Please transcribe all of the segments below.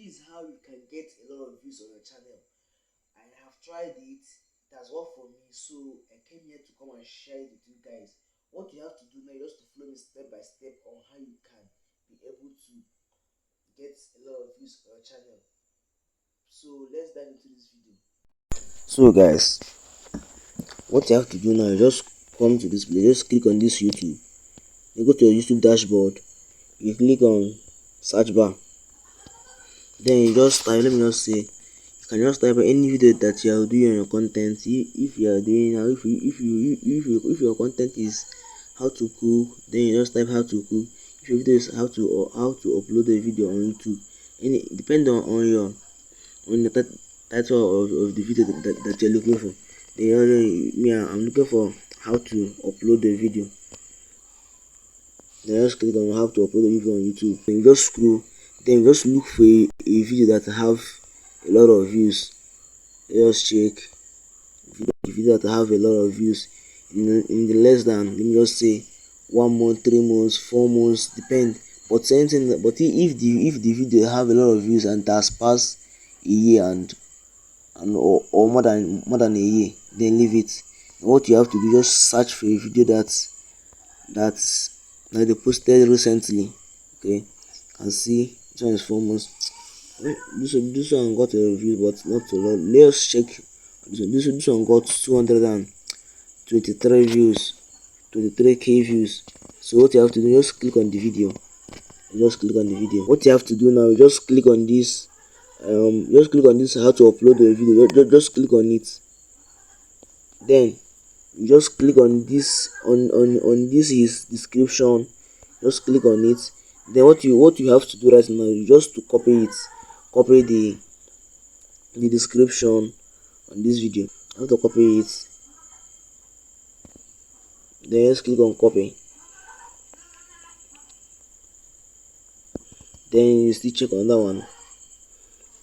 this is how you can get a lot of views on your channel. I have tried it, that's worked for me, so I came here to come and share it with you guys. What you have to do now is just to follow me step by step on how you can be able to get a lot of views on your channel. So let's dive into this video. So guys, what you have to do now is just come to this place, just click on this YouTube. You go to your YouTube dashboard, you click on search bar, then you just type, let me just say, you can just type any video that you are doing on your content. If you are doing, if your content is how to cook, then you just type how to cook. If your video is how to upload a video on YouTube, any depending on the title of the video that you're looking for. Then I'm looking for how to upload a video. Then just click on how to upload a video on YouTube. Then you just scroll. Then just look for a video that have a lot of views. Just check the video that have a lot of views in the less than, let me just say, 1 month, 3 months, 4 months, depend. But something, but if the video have a lot of views and has passed a year or more than a year, then leave it. What you have to do, just search for a video that they posted recently. Okay, and see this one is 4 months. This one got a review, but not a lot. Let's check. This one got 223 views, 23k views. So what you have to do, just click on the video. What you have to do now, just click on this. Just click on this how to upload the video. Just click on it. Then you just click on this on this is description. Just click on it. Then what you have to do right now is just to copy the description on this video. You have to copy it. Then just click on copy. Then you still check on that one.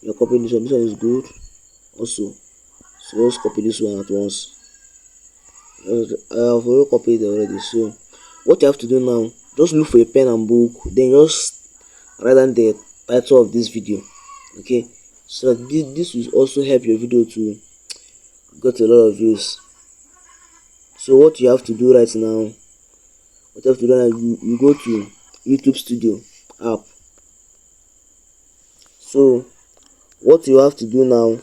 You're copying this one. This one is good also. So just copy this one at once. I have already copied it already. So what you have to do now, just look for a pen and book. Then just write down the title of this video. Okay, so this will also help your video to get a lot of views. So what you have to do right now, you go to YouTube Studio app. So what you have to do now,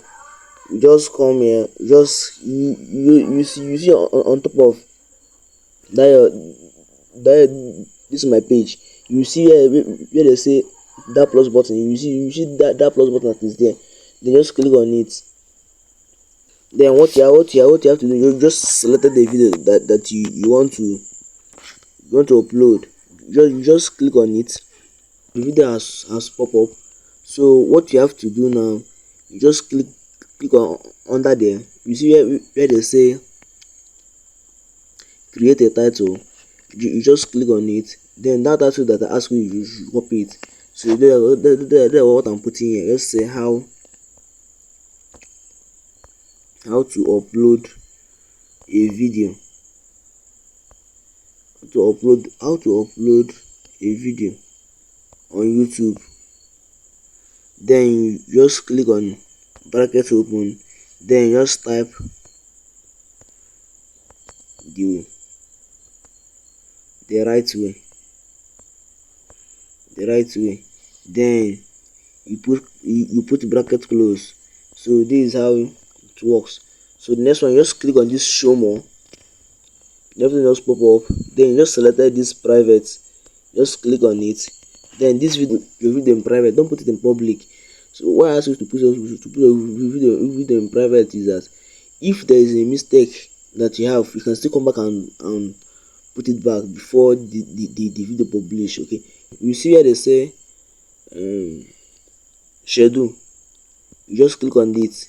you just come here, you see on top of this is my page. You see where they say that plus button. You see that plus button that is there. Then just click on it. Then what you have to do, you just select the video that you want to upload. You just click on it. The video has pop up. So what you have to do now, you just click on under there. You see where they say create a title. You just click on it. Then that title that I ask you, you should copy it. So there what I'm putting here. Let's say how to upload a video. How to upload a video on YouTube. Then you just click on bracket open. Then you just type the right way. Then you put bracket close. So this is how it works. So the next one, just click on this show more. Everything just pop up. Then you just select this private. Just click on it. Then this video, your video in private. Don't put it in public. So why I ask you to put your video in private is that if there is a mistake that you have, you can still come back and put it back before the video publish. Okay, you see where they say schedule. You just click on it.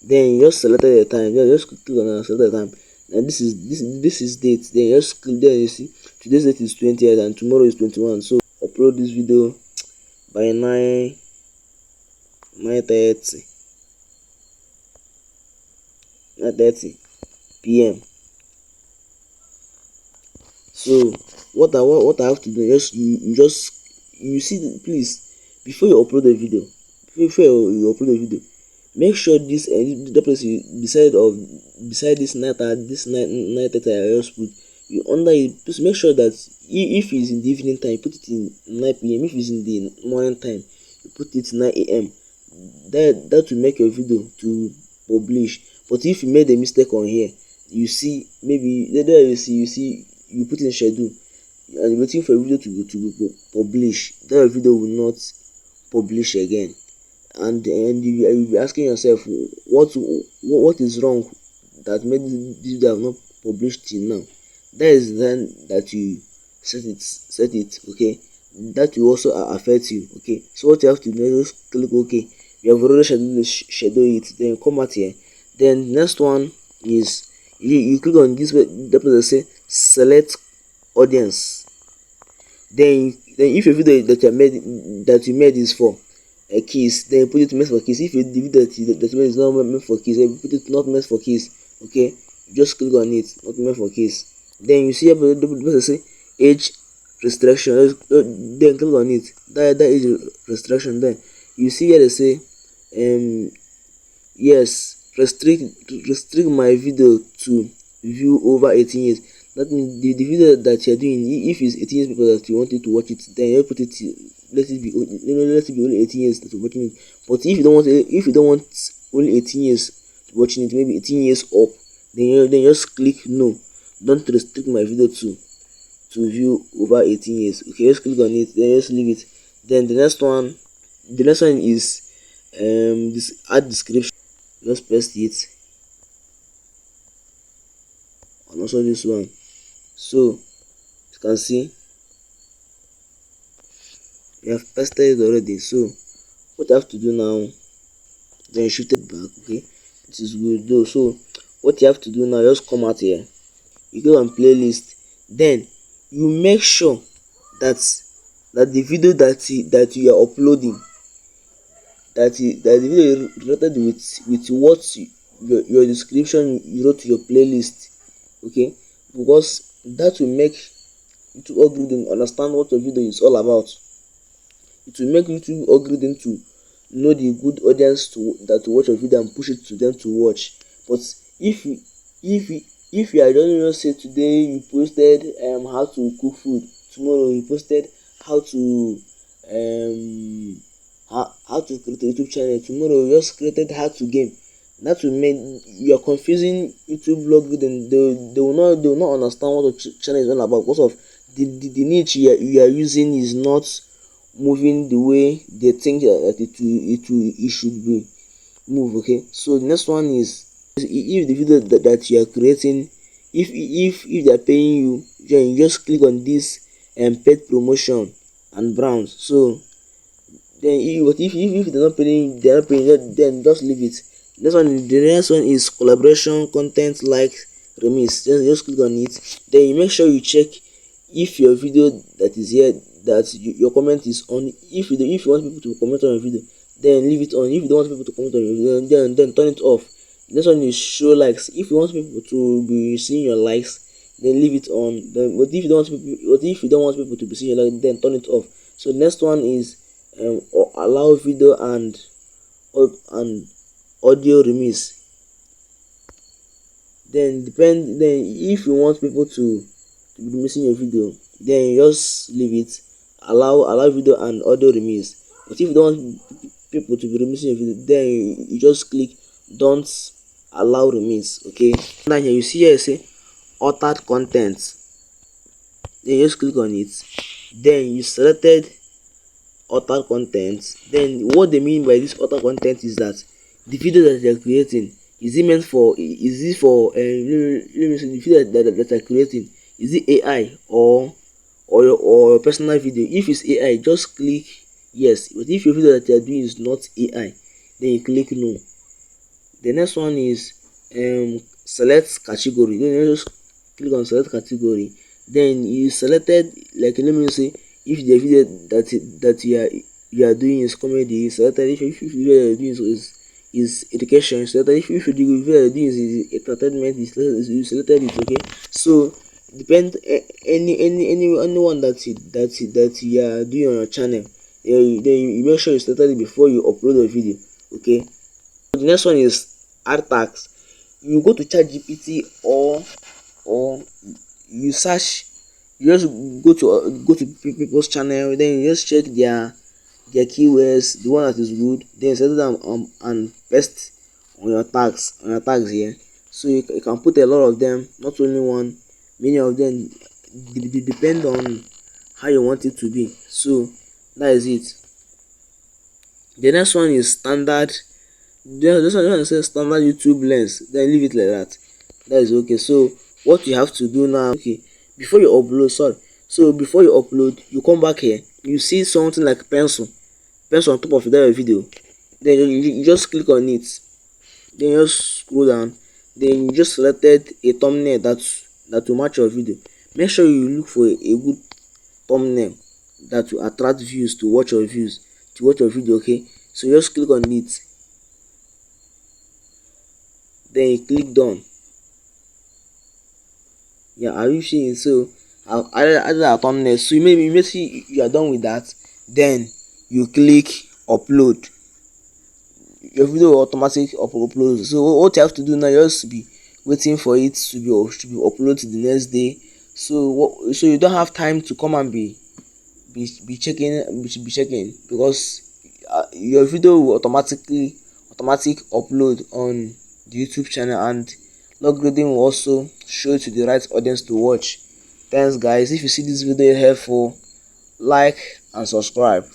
Then you just select the time. Just click on select the time. And this is date. Then you just click there. You see today's date is 20th and tomorrow is 21. So upload this video by 9:30 p.m. So what I have to do, you see, please before you upload a video, before you upload a video, make sure this the place you beside this night that I just put, you under it, just make sure that if it's in the evening time, put it in 9 p.m. If it's in the morning time, you put it 9 a.m. That will make your video to publish. But if you made a mistake on here, you see maybe there you see you put in schedule and you're waiting for a video to publish, that video will not publish again. And you'll be asking yourself, what is wrong that made this video have not published till now. That is then that you set it, okay. That will also affect you, okay. So what you have to do is just click okay. You have already schedule it, then come out here. Then the next one is you click on this, that place say select audience. Then if your video that you made is for a kiss, then you put it meant for kiss. If the video that you made is not meant for kiss, then you put it not meant for kiss, okay. You just click on it, not meant for kiss. Then you see the say age restriction, then click on it. That age restriction. Then you see here they say yes, restrict my video to view over 18 years. That means the video that you're doing, if it's 18 years people that you wanted to watch it, then you put it, let it be only 18 years that you're watching it. But if you don't want only 18 years watching it, maybe 18 years up, then just click no, don't restrict my video to view over 18 years, okay. Just click on it, then just leave it. Then the next one is this add description. Just paste it, and also this one. So you can see you have pasted it already. So what you have to do now, then shoot it back, okay. This is good though. So what you have to do now, just come out here, you go on playlist, then you make sure that the video that you are uploading, that the video is related with what your description you wrote to your playlist, okay. Because that will make YouTube algorithm understand what your video is all about. It will make YouTube algorithm to know the good audience that to watch your video and push it to them to watch. But if you are just say today you posted how to cook food, tomorrow you posted how to how to create a YouTube channel, tomorrow you just created how to game, that will make you are confusing YouTube algorithm. They will not understand what the channel is all about, because of the niche you are using is not moving the way they think that it should be move, okay. So the next one is if the video that you are creating, if they are paying you, then you just click on this paid promotion and browse. So then if they're not paying, then just leave it. The next one is collaboration content like remix. Just click on it. Then you make sure you check if your video that is here, that your comment is on. If you want people to comment on your video, then leave it on. If you don't want people to comment on your video, then turn it off. The next one is show likes. If you want people to be seeing your likes, then leave it on. But if you don't want people to be seeing your likes, then turn it off. So the next one is allow video and audio remix. Then if you want people to be missing your video, then you just leave it, allow video and audio remix. But if you don't want people to be missing your video, then you just click don't allow remix, okay. Now here you see here say altered content, then you just click on it, then you selected altered content. Then what they mean by this altered content is that the video that they are creating, is it for let me see, the video that are creating, is it AI or your personal video? If it's AI, just click yes. But if your video that you are doing is not AI, then you click no. The next one is select category. Then you just click on select category. Then you selected, like, let me say, if the video that you are doing is comedy, selected. If the video you are doing is education, selected. If the video you are doing is entertainment, you selected it, okay. So depend anyone that you are doing on your channel, then you make sure you selected it before you upload your video. Okay, so the next one is add tags. You go to ChatGPT, or you search, you just go to people's channel, then you just check their keywords, the one that is good, then set them and paste on your tags here. So you can put a lot of them, not only one, many of them. Depend on how you want it to be. So that is it. The next one is standard. This one says standard YouTube lens, then leave it like that. That is okay. So what you have to do now, okay, before you upload, before you upload, you come back here, you see something like pencil on top of that video, then you just click on it, then you just scroll down, then you just selected a thumbnail that will match your video. Make sure you look for a good thumbnail that will attract views to watch your video. Okay, so you just click on it, then you click done. Yeah, are you seeing? So I've added a thumbnail. So you may see you are done with that, then you click upload. Your video will automatically upload. So what you have to do now, you just be waiting for it to be uploaded the next day. So you don't have time to come and be checking, because your video will automatic upload on the YouTube channel, and algorithm will also show it to the right audience to watch. Thanks guys. If you see this video helpful, like and subscribe.